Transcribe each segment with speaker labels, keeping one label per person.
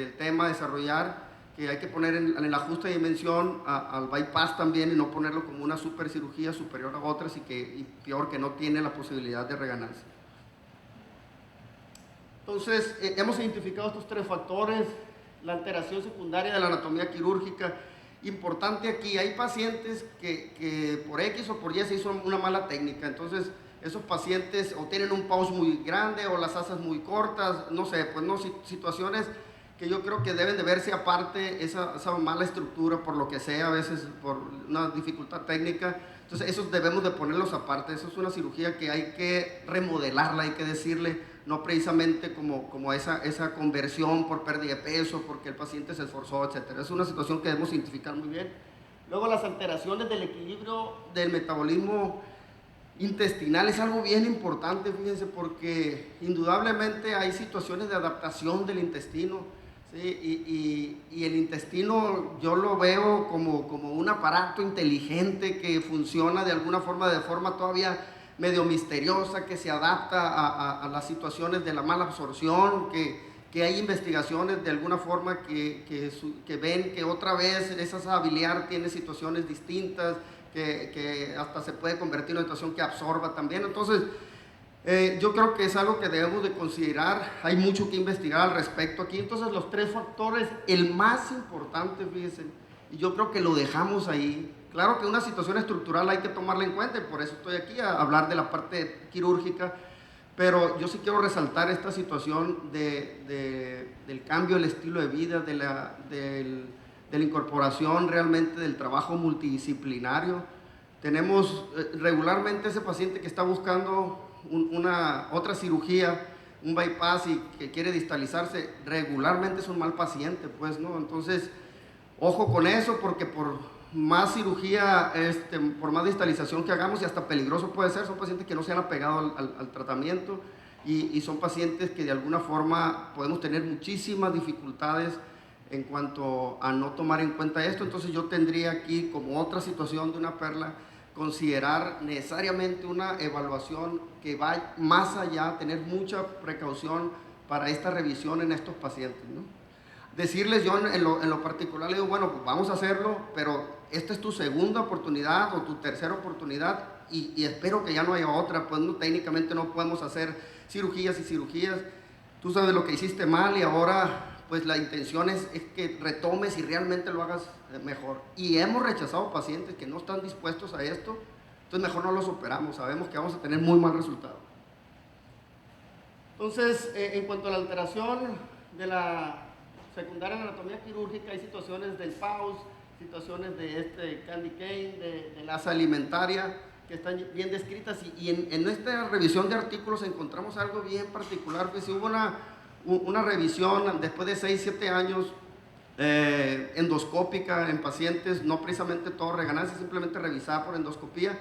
Speaker 1: el tema a desarrollar, que hay que poner en el ajuste de dimensión al bypass también y no ponerlo como una super cirugía superior a otras y peor que no tiene la posibilidad de reganarse. Entonces, hemos identificado estos tres factores: la alteración secundaria de la anatomía quirúrgica. Importante aquí, hay pacientes que por X o por Y se hizo una mala técnica, entonces esos pacientes o tienen un pause muy grande o las asas muy cortas, no sé, pues no, situaciones que yo creo que deben de verse aparte, esa mala estructura por lo que sea, a veces por una dificultad técnica. Entonces esos debemos de ponerlos aparte. Eso es una cirugía que hay que remodelarla, hay que decirle, no precisamente como esa conversión por pérdida de peso, porque el paciente se esforzó, etc. Es una situación que debemos identificar muy bien. Luego, las alteraciones del equilibrio del metabolismo intestinal es algo bien importante, fíjense, porque indudablemente hay situaciones de adaptación del intestino, ¿sí? Y el intestino yo lo veo como un aparato inteligente que funciona de alguna forma, de forma todavía medio misteriosa, que se adapta a las situaciones de la mala absorción, que hay investigaciones de alguna forma que ven que otra vez esa asa biliar tiene situaciones distintas, que hasta se puede convertir en una situación que absorba también. Entonces, yo creo que es algo que debemos de considerar. Hay mucho que investigar al respecto aquí. Entonces, los tres factores, el más importante, fíjense, y yo creo que lo dejamos ahí. Claro que una situación estructural hay que tomarla en cuenta, y por eso estoy aquí a hablar de la parte quirúrgica, pero yo sí quiero resaltar esta situación del cambio del estilo de vida, de la incorporación realmente del trabajo multidisciplinario. Tenemos regularmente ese paciente que está buscando otra cirugía, un bypass, y que quiere distalizarse, regularmente es un mal paciente, pues, ¿no? Entonces, ojo con eso, porque por más cirugía, por más distalización que hagamos, y hasta peligroso puede ser, son pacientes que no se han apegado al tratamiento, y son pacientes que de alguna forma podemos tener muchísimas dificultades en cuanto a no tomar en cuenta esto. Entonces yo tendría aquí, como otra situación de una perla, considerar necesariamente una evaluación que va más allá, tener mucha precaución para esta revisión en estos pacientes, ¿no? Decirles yo en lo particular, le digo, bueno, pues vamos a hacerlo, pero esta es tu segunda oportunidad o tu tercera oportunidad, y espero que ya no haya otra. Pues no, técnicamente no podemos hacer cirugías y cirugías. Tú sabes lo que hiciste mal, y ahora pues la intención es que retomes y realmente lo hagas mejor. Y hemos rechazado pacientes que no están dispuestos a esto, entonces mejor no los operamos, sabemos que vamos a tener muy mal resultado. Entonces, en cuanto a la alteración de la secundaria en anatomía quirúrgica, hay situaciones del PAUS, situaciones de candy cane, de la asa alimentaria, que están bien descritas, y en esta revisión de artículos encontramos algo bien particular. Pues si hubo una revisión después de 6-7 años endoscópica en pacientes, no precisamente todo reganancia, simplemente revisada por endoscopía,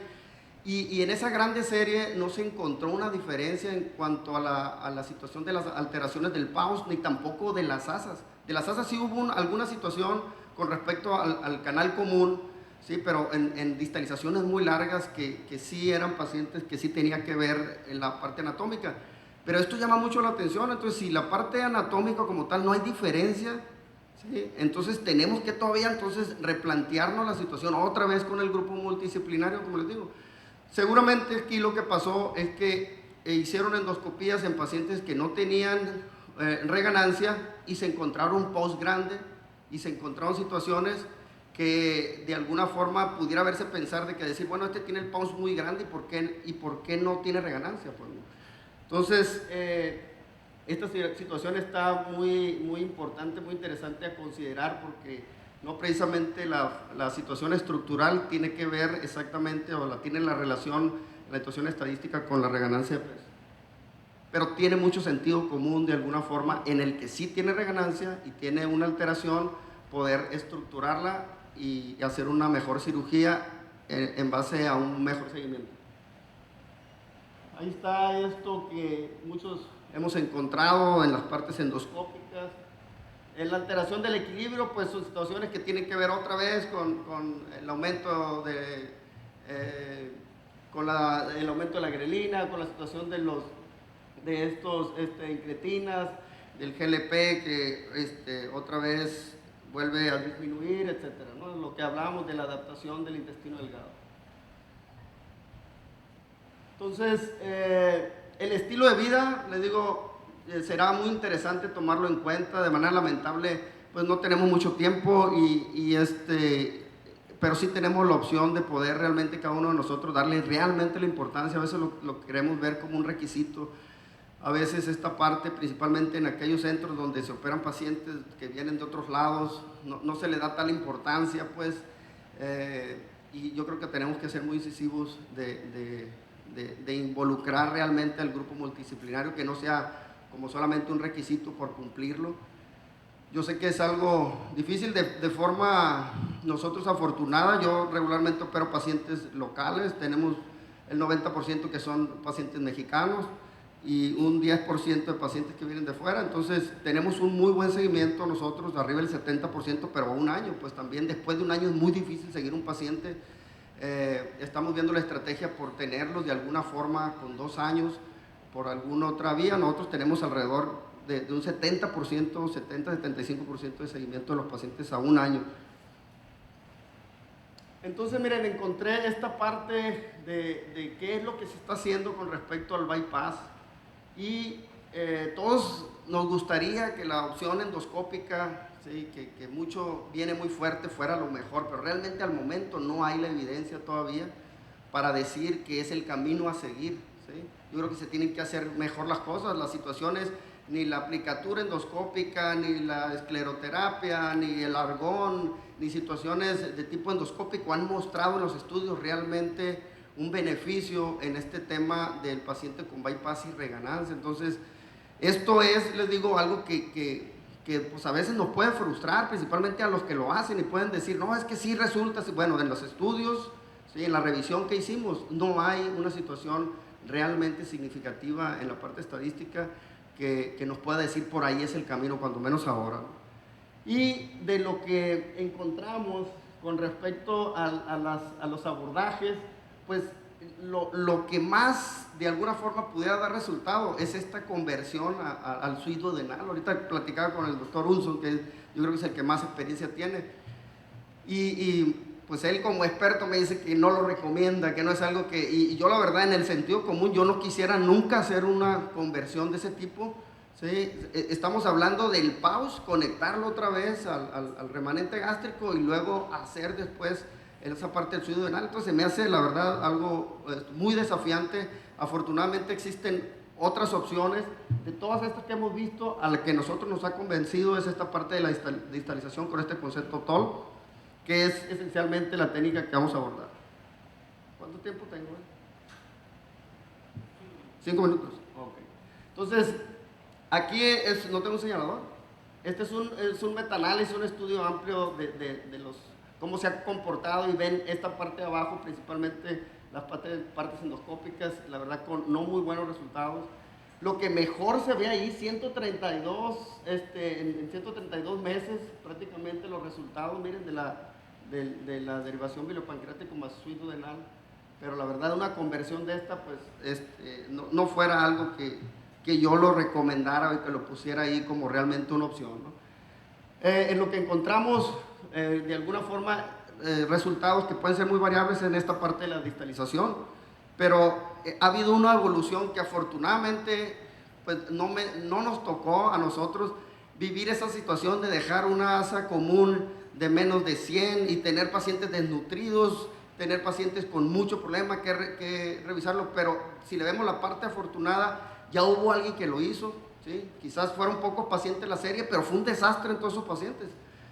Speaker 1: y en esa grande serie no se encontró una diferencia en cuanto a la situación de las alteraciones del PAUS, ni tampoco de las asas. De las asas sí hubo alguna situación con respecto al canal común, sí, pero en distalizaciones muy largas que sí eran pacientes que sí tenía que ver en la parte anatómica. Pero esto llama mucho la atención. Entonces, si la parte anatómica como tal no hay diferencia, ¿sí?, entonces tenemos que todavía replantearnos la situación otra vez con el grupo multidisciplinario, como les digo. Seguramente aquí lo que pasó es que hicieron endoscopías en pacientes que no tenían reganancia, y se encontraron un post grande, y se encontraron situaciones que de alguna forma pudiera verse pensar de que decir, bueno, este tiene el post muy grande, ¿y por qué no tiene reganancia? Pues, ¿no? Entonces, esta situación está muy importante, muy interesante a considerar, porque no precisamente la situación estructural tiene que ver exactamente, o tiene la relación, la situación estadística con la reganancia de peso, pero tiene mucho sentido común de alguna forma, en el que sí tiene reganancia y tiene una alteración, poder estructurarla y hacer una mejor cirugía en base a un mejor seguimiento. Ahí está esto que muchos hemos encontrado en las partes endoscópicas. En la alteración del equilibrio, pues son situaciones que tienen que ver otra vez con el aumento el aumento de la grelina, con la situación de estos incretinas, del GLP que otra vez vuelve a disminuir, etcétera, ¿no? Lo que hablábamos de la adaptación del intestino delgado. Entonces, el estilo de vida, les digo, será muy interesante tomarlo en cuenta. De manera lamentable, pues no tenemos mucho tiempo pero sí tenemos la opción de poder realmente cada uno de nosotros darle realmente la importancia. A veces lo queremos ver como un requisito. A veces esta parte, principalmente en aquellos centros donde se operan pacientes que vienen de otros lados, no se le da tal importancia, pues, y yo creo que tenemos que ser muy incisivos de involucrar realmente al grupo multidisciplinario, que no sea como solamente un requisito por cumplirlo. Yo sé que es algo difícil, de forma nosotros afortunada. Yo regularmente opero pacientes locales, tenemos el 90% que son pacientes mexicanos y un 10% de pacientes que vienen de fuera. Entonces tenemos un muy buen seguimiento nosotros, arriba del 70%, pero a un año, pues también después de un año es muy difícil seguir un paciente. Estamos viendo la estrategia por tenerlos de alguna forma con 2 años, por alguna otra vía. Nosotros tenemos alrededor de un 70%, 70-75% de seguimiento de los pacientes a un año. Entonces, miren, encontré esta parte de qué es lo que se está haciendo con respecto al bypass, y todos nos gustaría que la opción endoscópica, ¿sí? que mucho viene muy fuerte, fuera lo mejor, pero realmente al momento no hay la evidencia todavía para decir que es el camino a seguir, ¿sí? Yo creo que se tienen que hacer mejor las cosas. Las situaciones, ni la aplicatura endoscópica, ni la escleroterapia, ni el argón, ni situaciones de tipo endoscópico han mostrado en los estudios realmente un beneficio en este tema del paciente con bypass y reganancia. Entonces, esto es, les digo, algo que pues a veces nos puede frustrar, principalmente a los que lo hacen y pueden decir, no, es que sí resulta. Bueno, en los estudios, ¿sí? En la revisión que hicimos, no hay una situación realmente significativa en la parte estadística que nos pueda decir por ahí es el camino, cuando menos ahora, ¿no? Y de lo que encontramos con respecto a los abordajes, pues lo que más de alguna forma pudiera dar resultado es esta conversión al fluido denal. Ahorita platicaba con el doctor Unson, que yo creo que es el que más experiencia tiene, y pues él como experto me dice que no lo recomienda, que no es algo que... Y yo la verdad, en el sentido común, yo no quisiera nunca hacer una conversión de ese tipo, ¿sí? Estamos hablando del PAUS, conectarlo otra vez al remanente gástrico y luego hacer después esa parte del fluido denal. Entonces me hace la verdad algo muy desafiante. Afortunadamente existen otras opciones. De todas estas que hemos visto, a la que nosotros nos ha convencido es esta parte de la distalización con este concepto TOL, que es esencialmente la técnica que vamos a abordar. ¿Cuánto tiempo tengo? 5 minutos. Okay. Entonces, aquí no tengo un señalador. Este es un metaanálisis, un estudio amplio de cómo se ha comportado, y ven esta parte de abajo, principalmente las partes endoscópicas, la verdad con no muy buenos resultados. Lo que mejor se ve ahí, 132, en 132 meses prácticamente los resultados, miren, de la derivación biliopancreática más fluido denal. Pero la verdad, una conversión de esta, pues, no fuera algo que yo lo recomendara y que lo pusiera ahí como realmente una opción, ¿no? En lo que encontramos, de alguna forma, resultados que pueden ser muy variables en esta parte de la distalización, pero ha habido una evolución que afortunadamente pues, no nos tocó a nosotros vivir esa situación de dejar una ASA común de menos de 100 y tener pacientes desnutridos, tener pacientes con mucho problema que revisarlo. Pero si le vemos la parte afortunada, ya hubo alguien que lo hizo, ¿sí? Quizás fueron pocos pacientes la serie, pero fue un desastre en todos esos pacientes.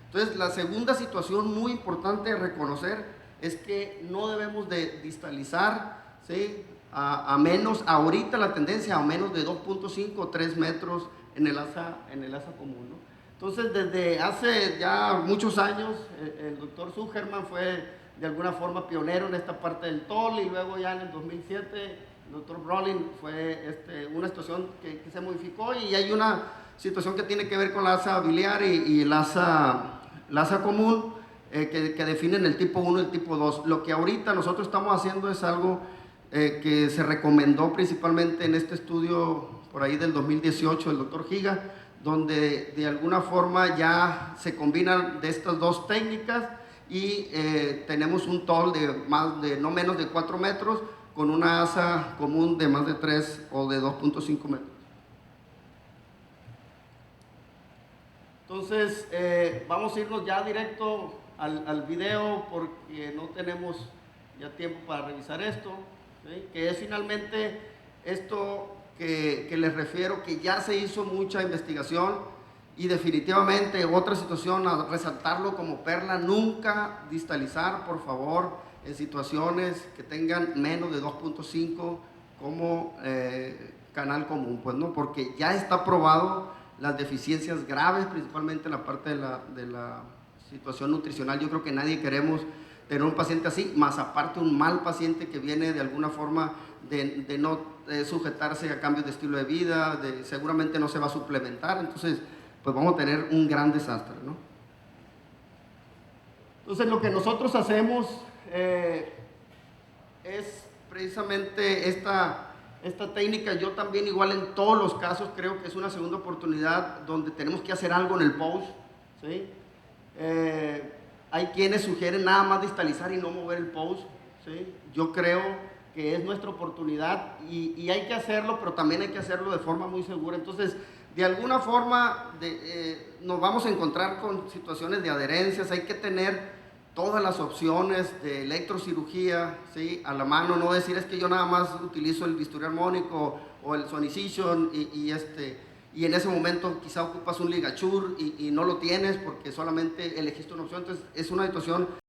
Speaker 1: Entonces, la segunda situación muy importante de reconocer es que no debemos de distalizar, ¿sí? a menos, ahorita la tendencia a menos de 2.5 o 3 metros en el asa común, ¿no? Entonces, desde hace ya muchos años, el doctor Zuckerman fue de alguna forma pionero en esta parte del TOL, y luego ya en el 2007 el doctor Brolin fue una situación que se modificó, y hay una situación que tiene que ver con la asa biliar y la asa común, que definen el tipo 1 y el tipo 2. Lo que ahorita nosotros estamos haciendo es algo que se recomendó principalmente en este estudio por ahí del 2018 del doctor Giga, donde de alguna forma ya se combinan de estas dos técnicas y tenemos un tol de no menos de 4 metros con una asa común de más de 3 o de 2.5 metros. Entonces, vamos a irnos ya directo al video porque no tenemos ya tiempo para revisar esto, ¿sí? Que es finalmente esto que les refiero, que ya se hizo mucha investigación y definitivamente otra situación a resaltarlo como perla: nunca distalizar, por favor, en situaciones que tengan menos de 2.5 como canal común, pues, ¿no? Porque ya está probado las deficiencias graves, principalmente en la parte de la situación nutricional. Yo creo que nadie queremos tener un paciente así, más aparte un mal paciente que viene de alguna forma de no sujetarse a cambios de estilo de vida, seguramente no se va a suplementar, entonces pues vamos a tener un gran desastre, ¿no? Entonces lo que nosotros hacemos es precisamente esta técnica. Yo también, igual en todos los casos, creo que es una segunda oportunidad donde tenemos que hacer algo en el post, ¿sí? Hay quienes sugieren nada más distalizar y no mover el post, ¿sí? Yo creo que es nuestra oportunidad y hay que hacerlo, pero también hay que hacerlo de forma muy segura. Entonces, de alguna forma nos vamos a encontrar con situaciones de adherencias. Hay que tener todas las opciones de electrocirugía, ¿sí?, a la mano. No decir, es que yo nada más utilizo el bisturí armónico o el Sonicision y en ese momento quizá ocupas un ligachur y no lo tienes porque solamente elegiste una opción. Entonces es una situación